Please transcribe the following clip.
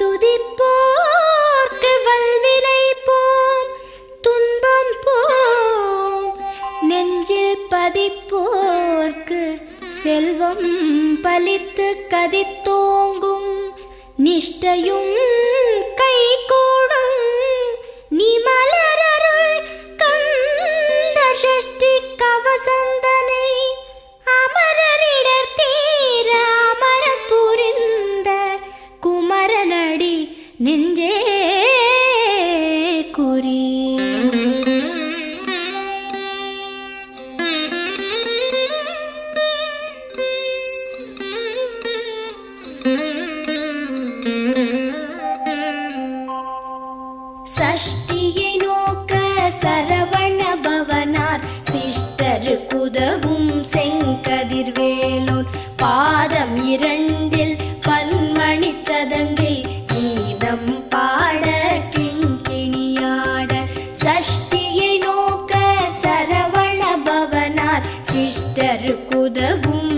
துதிப்போர்க்கு வல்வினை போம் துன்பம் போம், நெஞ்சில் பதிப்போர்க்கு செல்வம் பலித்து கதித்தோங்கும், நிஷ்டையும் கைகூடும் நீ மலரருள் கந்த சஷ்டி கவசந்தனை, அமரரிடர் தீர அமரம் புரிந்த குமரனடி நெஞ்சே குறி. சஷ்டியை நோக்க சரவண பவனார் சிஷ்டருக்குதவும் செங்கதிர்வேலோன், பாதம் இரண்டில் பன்மணி சதங்கை கீதம் பாட கிண்கிணியாட. சஷ்டியை நோக்க சரவண பவனார் சிஷ்டருக்குதவும்